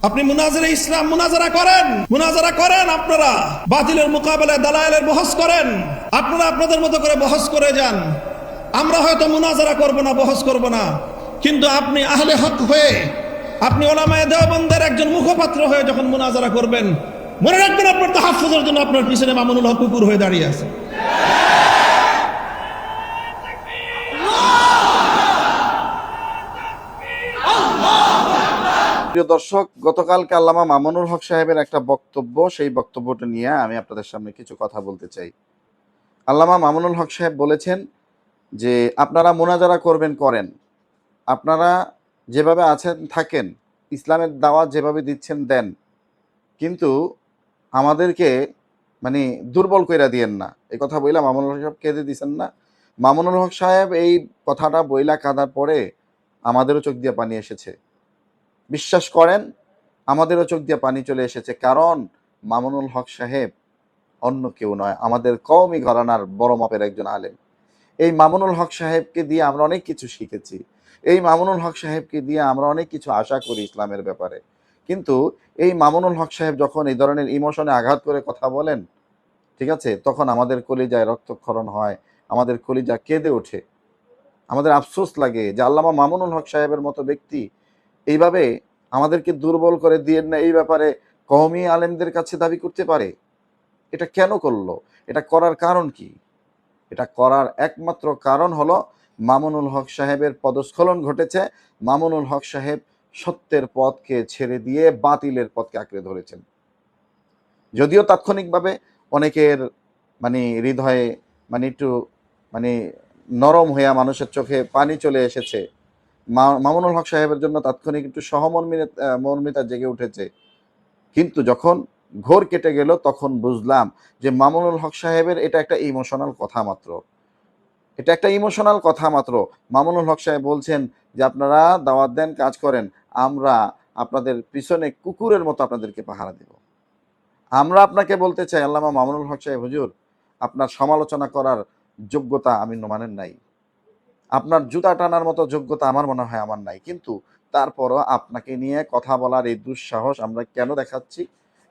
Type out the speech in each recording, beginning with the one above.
আপনি মুনাজারা ইসলাম মুনাজারা করেন, আপনারা বাতিলের মোকাবেলায় দালায়েলের বহস করেন, আপনারা আপনাদের মতো করে বহস করে যান। আমরা হয়তো মুনাজারা করব না, বহস করব না, কিন্তু আপনি আহলে হক হয়ে, আপনি উলামায়ে দেওবন্দের একজন মুখপাত্র হয়ে যখন মুনাজারা করবেন, মনে রাখবেন আপনার তাহাফুজের জন্য আপনার পিছনে মামুনুল হক কুকুর হয়ে দাঁড়িয়ে আছে। প্রিয় দর্শক, গতকালকে আল্লামা মামুনুল হক সাহেবের একটা বক্তব্য, সেই বক্তব্যটা নিয়ে আমি আপনাদের সামনে কিছু কথা বলতে চাই। আল্লামা মামুনুল হক সাহেব বলেছেন যে আপনারা মুনাজারা করবেন, করেন, আপনারা যেভাবে আছেন থাকেন, ইসলামের দাওয়াত যেভাবে দিচ্ছেন দেন, কিন্তু আমাদেরকে দুর্বল কইরা দিয়েন না। এই কথা বইলা মামুনুল হক সাহেব কেঁদে দিচ্ছেন না? মামুনুল হক সাহেব এই কথাটা বইলা কাঁদার পরে আমাদেরও চোখ দিয়ে পানি এসেছে। বিশ্বাস করেন, আমাদেরও চোখ দিয়ে পানি চলে এসেছে। কারণ মামুনুল হক সাহেব অন্য কেউ নয়, আমাদের কওমি ঘরানার বড় মাপের একজন আলেম। এই মামুনুল হক সাহেবকে দিয়ে আমরা অনেক কিছু শিখেছি, এই মামুনুল হক সাহেবকে দিয়ে আমরা অনেক কিছু আশা করি ইসলামের ব্যাপারে। কিন্তু এই মামুনুল হক সাহেব যখন এই ধরনের ইমোশনে আঘাত করে কথা বলেন, ঠিক আছে, তখন আমাদের কলিজায় রক্তক্ষরণ হয়, আমাদের কলিজা কেঁদে ওঠে, আমাদের আফসোস লাগে যে আল্লামা মামুনুল হক সাহেবের মতো ব্যক্তি এইভাবে আমাদেরকে দুর্বল করে দিয়েন না, এই ব্যাপারে কওমি আলেমদের কাছে দাবি করতে পারে। এটা কেন করলো? এটা করার কারণ কি? এটা করার একমাত্র কারণ হলো মামুনুল হক সাহেবের পদস্খলন ঘটেছে। মামুনুল হক সাহেব সত্যের পথকে ছেড়ে দিয়ে বাতিলের পথকে আঁকড়ে ধরেছেন। যদিও তাৎক্ষণিকভাবে অনেকের হৃদয়ে একটু মানে নরম হইয়া মানুষের চোখে পানি চলে এসেছে, মামুনুল হক সাহেবের জন্য তাৎক্ষণিক একটু মর্মিতা জেগে উঠেছে। কিন্তু যখন ঘোর কেটে গেল তখন বুঝলাম যে মামুনুল হক সাহেবের এটা একটা ইমোশনাল কথা মাত্র, এটা একটা ইমোশনাল কথা মাত্র। মামুনুল হক সাহেব বলছেন যে আপনারা দাওয়াত দেন, কাজ করেন, আমরা আপনাদের পিছনে কুকুরের মতো আপনাদেরকে পাহারা দেব। আমরা আপনাকে বলতে চাই, আল্লামা মামুনুল হক সাহেব হুজুর, আপনার সমালোচনা করার যোগ্যতা আমি মানেন নাই, আপনার জুতা টানার মতো যোগ্যতা আমার মনে হয় আমার নাই, কিন্তু তারপরও আপনাকে নিয়ে কথা বলার এই দুঃসাহস আমরা কেন দেখাচ্ছি?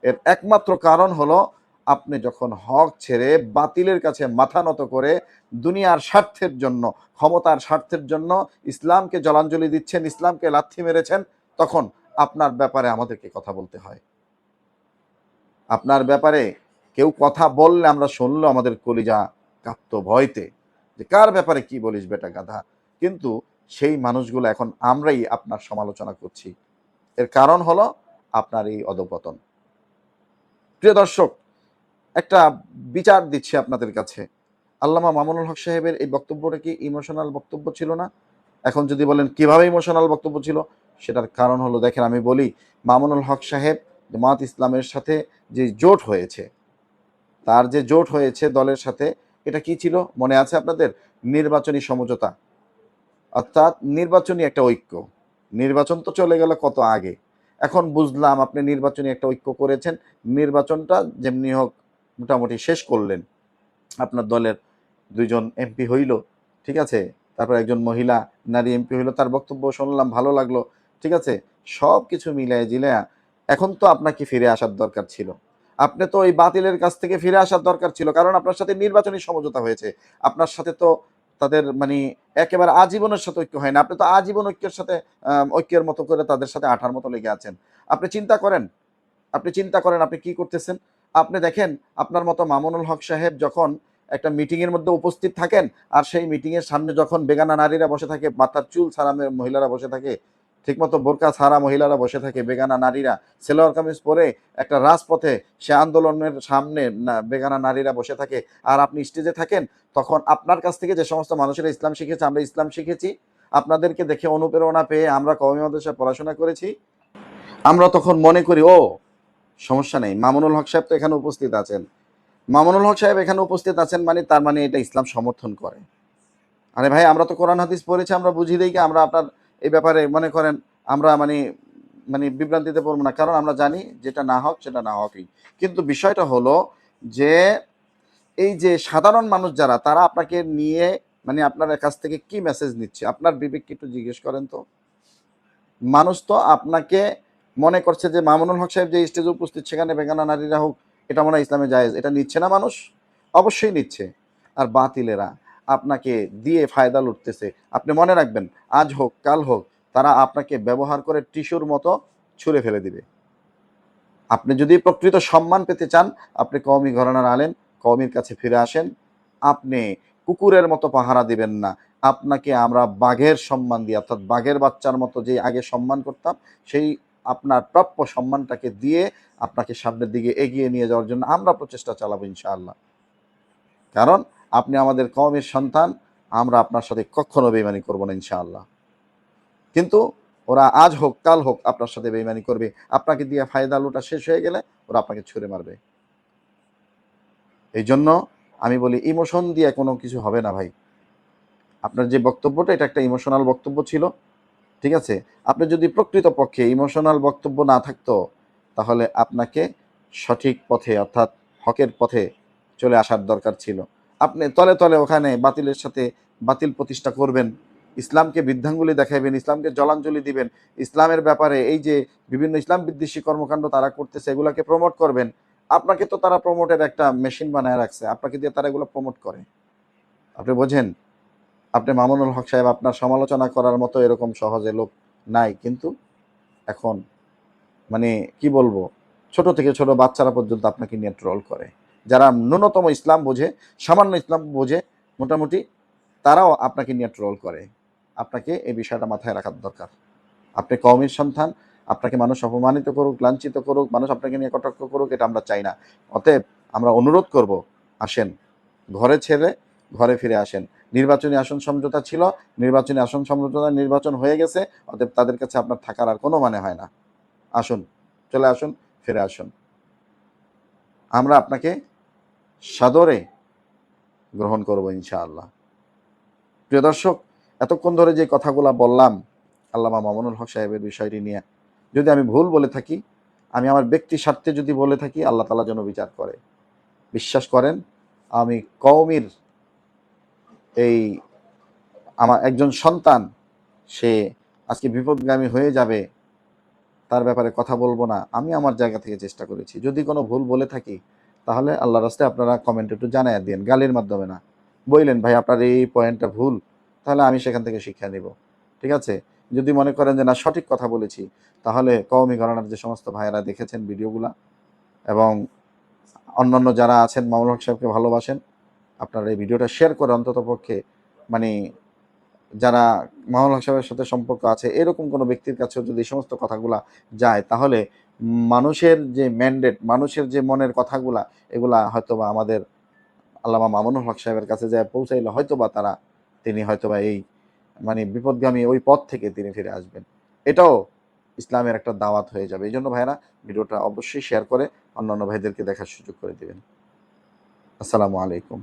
এর একমাত্র কারণ হলো আপনি যখন হক ছেড়ে বাতিলের কাছে মাথা নত করে দুনিয়ার স্বার্থের জন্য, ক্ষমতার স্বার্থের জন্য ইসলামকে জলাঞ্জলি দিচ্ছেন, ইসলামকে লাথি মেরেছেন, তখন আপনার ব্যাপারে আমাদেরকে কথা বলতে হয়। আপনার ব্যাপারে কেউ কথা বললে, আমরা শুনলেও আমাদের কলিজা কাঁপতো ভয়তে, যে কার ব্যাপারে কি বলিস বেটা গাধা। কিন্তু সেই মানুষগুলো এখন আমরাই আপনার সমালোচনা করছি। এর কারণ হলো আপনার এই অধঃপতন। প্রিয় দর্শক, একটা বিচার দিচ্ছি আপনাদের কাছে। আল্লামা মামুনুল হক সাহেবের এই বক্তব্যটা কি ইমোশনাল বক্তব্য ছিল না? এখন যদি বলেন কিভাবে ইমোশনাল বক্তব্য ছিল, সেটার কারণ হলো, দেখেন আমি বলি, মামুনুল হক সাহেব জামাত ইসলামের সাথে যে জোট হয়েছে, তার যে জোট হয়েছে দলের সাথে, এটা কি ছিল মনে আছে আপনাদের? নির্বাচনী সমঝোতা, অর্থাৎ নির্বাচনী একটা ঐক্য। নির্বাচন তো চলে গেল কত আগে, এখন বুঝলাম আপনি নির্বাচনী একটা ঐক্য করেছেন, নির্বাচনটা যেমনি হোক মোটামুটি শেষ করলেন, আপনার দলের 2 জন এমপি হইল, ঠিক আছে, তারপর একজন মহিলা নারী এমপি হইল, তার বক্তব্য শুনলাম, ভালো লাগলো, ঠিক আছে, সব কিছু মিলায় জিলায়া এখন তো আপনাকে ফিরে আসার দরকার ছিল। আপনি তো ওই বাতিলের কাছ থেকে ফিরে আসার দরকার ছিল, কারণ আপনার সাথে নির্বাচনী সমঝোতা হয়েছে। আপনার সাথে তো তাদের একেবারে আজীবনের সাথে ঐক্য হয় না, আপনি তো আজীবন ঐক্যের মতো করে তাদের সাথে আঠার মতো লেগে আছেন। আপনি চিন্তা করেন, আপনি কি করতেছেন। আপনি দেখেন, আপনার মতো মামুনুল হক সাহেব যখন একটা মিটিংয়ের মধ্যে উপস্থিত থাকেন, আর সেই মিটিংয়ের সামনে যখন বেগানা নারীরা বসে থাকে, মাথার চুল ছাড়া মহিলারা বসে থাকে, ঠিকমতো বোরকা ছাড়া মহিলারা বসে থাকে, বেগানা নারীরা সেলোয়ার কামিজ পরে একটা রাজপথে সে আন্দোলনের সামনে বেগানা নারীরা বসে থাকে, আর আপনি স্টেজে থাকেন, তখন আপনার কাছ থেকে যে সমস্ত মানুষেরা ইসলাম শিখেছে, আমরা ইসলাম শিখেছি, আপনাদেরকে দেখে অনুপ্রেরণা পেয়ে আমরা কওমি মাদ্রাসায় পড়াশোনা করেছি, আমরা তখন মনে করি ও সমস্যা নেই, মামুনুল হক সাহেব তো এখানে উপস্থিত আছেন, মামুনুল হক সাহেব এখানে উপস্থিত আছেন তার এটা ইসলাম সমর্থন করে। আরে ভাই, আমরা তো কোরআন হাদিস পড়েছি, আমরা বুঝি দেই কি আমরা আপনার এই ব্যাপারে মনে করেন আমরা বিভ্রান্তিতে পড়বো না, কারণ আমরা জানি যেটা না হক সেটা না হকই। কিন্তু বিষয়টা হলো যে এই যে সাধারণ মানুষ যারা, তারা আপনাকে নিয়ে আপনার কাছ থেকে কি মেসেজ নিচ্ছে, আপনার বিবেককে একটু জিজ্ঞেস করেন তো। মানুষ তো আপনাকে মনে করছে যে মামুনুল হক সাহেব যে স্টেজে উপস্থিত সেখানে বেগানা নারীরা হোক, এটা মনে হয় ইসলামে জায়েজ। এটা নিচ্ছে না মানুষ? অবশ্যই নিচ্ছে। আর বাতিলেরা আপনাকে দিয়ে ফায়দা লুটতেছে। আপনি মনে রাখবেন, আজ হোক কাল হোক, তারা আপনাকে ব্যবহার করে টিস্যুর মতো ছুঁড়ে ফেলে দিবে। আপনি যদি প্রকৃত সম্মান পেতে চান, আপনি কওমি ঘরানার আলেম, কওমির কাছে ফিরে আসেন। আপনি কুকুরের মতো পাহারা দিবেন না। আপনাকে আমরা বাঘের সম্মান দিয়ে, অর্থাৎ বাঘের বাচ্চার মতো যে আগে সম্মান করতাম, সেই আপনার প্রাপ্য সম্মানটাকে দিয়ে আপনাকে সামনের দিকে এগিয়ে নিয়ে যাওয়ার জন্য আমরা প্রচেষ্টা চালাবো ইনশাআল্লাহ। কারণ আপনি আমাদের কওমের সন্তান, আমরা আপনার সাথে কখনো বেইমানি করব না ইনশাআল্লাহ। কিন্তু ওরা আজ হোক কাল হোক আপনার সাথে বেইমানি করবে। আপনাকে দিয়ে ফায়দা লুটা শেষ হয়ে গেলে ওরা আপনাকে ছুঁড়ে মারবে। এই জন্য আমি বলি, ইমোশন দিয়ে কোনো কিছু হবে না ভাই। আপনার যে বক্তব্যটা, এটা একটা ইমোশনাল বক্তব্য ছিল, ঠিক আছে? আপনি যদি প্রকৃতপক্ষে ইমোশনাল বক্তব্য না থাকতো, তাহলে আপনাকে সঠিক পথে, অর্থাৎ হকের পথে চলে আসার দরকার ছিল। আপনি তলে তলে ওখানে বাতিলের সাথে বাতিল প্রতিষ্ঠা করবেন, ইসলামকে বৃদ্ধাঙ্গুলি দেখাইবেন, ইসলামকে জলাঞ্জলি দিবেন, ইসলামের ব্যাপারে এই যে বিভিন্ন ইসলাম বিদ্বেষী কর্মকাণ্ড তারা করতেছে এগুলাকে প্রমোট করবেন। আপনাকে তো তারা প্রমোটের একটা মেশিন বানায় রাখছে, আপনাকে দিয়ে তারা এগুলো প্রমোট করে। আপনি বোঝেন? আপনি মামুনুল হক সাহেব, আপনার সমালোচনা করার মতো এরকম সহজে লোক নাই, কিন্তু এখন মানে কি বলবো, ছোট থেকে ছোট বাচ্চারা পর্যন্ত আপনাকে নিয়ে ট্রল করে। যারা ন্যূনতম ইসলাম বোঝে, সামান্য ইসলাম বোঝে মোটামুটি, তারাও আপনাকে নিয়ে ট্রল করে। আপনাকে এই বিষয়টা মাথায় রাখার দরকার। আপনি কওমের সন্তান, আপনাকে মানুষ অপমানিত করুক, লাঞ্ছিত করুক, মানুষ আপনাকে নিয়ে কটাক্ষ করুক, এটা আমরা চাই না। অতএব আমরা অনুরোধ করব, আসেন, ঘরে ছেড়ে ঘরে ফিরে আসেন। নির্বাচনী আসন সমঝোতা ছিল, নির্বাচনী আসন সমঝোতা নির্বাচন হয়ে গেছে, অতএব তাদের কাছে আপনার থাকার আর কোনো মানে হয় না। আসুন, চলে আসুন, ফিরে আসুন। আমরা আপনাকে সাদরে গ্রহণ করব ইনশাআল্লাহ। প্রিয় দর্শক, এতক্ষণ ধরে যে কথাগুলো বললাম আল্লামা মামুনুল হক সাহেবের বিষয়টি নিয়ে, যদি আমি ভুল বলে থাকি, আমি আমার ব্যক্তি স্বার্থে যদি বলে থাকি, আল্লাহ তাআলা যেন বিচার করে। বিশ্বাস করেন, আমি কওমির এই আমার একজন সন্তান, সে আজকে বিপদগামী হয়ে যাবে, তার ব্যাপারে কথা বলবো না। আমি আমার জায়গা থেকে চেষ্টা করেছি। যদি কোনো ভুল বলে থাকি, তাহলে আল্লাহর রাস্তায় আপনারা কমেন্টে একটু জানাইয়া দিন, গালির মাধ্যমে না। বললেন ভাই আপনার এই পয়েন্টটা ভুল, তাহলে আমি সেখান থেকে শিক্ষা নিব, ঠিক আছে? যদি মনে করেন যে না সঠিক কথা বলেছি, তাহলে কওমি ঘরানার যে সমস্ত ভাইয়েরা দেখেছেন ভিডিওগুলা, এবং অন্যান্য যারা আছেন মামুনুল হক সাহেবকে ভালোবাসেন, আপনারা এই ভিডিওটা শেয়ার করে অন্ততপক্ষে, মানে যারা মামুনুল হক সাহেবের সাথে সম্পর্ক আছে এরকম কোনো ব্যক্তির কাছেও যদি এই সমস্ত কথাগুলা যায়, তাহলে মানুষের যে ম্যান্ডেট, মানুষের যে মনের কথাগুলা, এগুলা হয়তোবা আমাদের আল্লামা মামুনুল হক সাহেবের কাছে যায় পৌঁছাইলে হয়তোবা তিনি হয়তোবা এই মানে বিপদগামী ওই পথ থেকে তিনি ফিরে আসবেন। এটাও ইসলামের একটা দাওয়াত হয়ে যাবে। এই জন্য ভাইরা ভিডিওটা অবশ্যই শেয়ার করে অন্যান্য ভাইদেরকে দেখার সুযোগ করে দিবেন। আসসালামু আলাইকুম।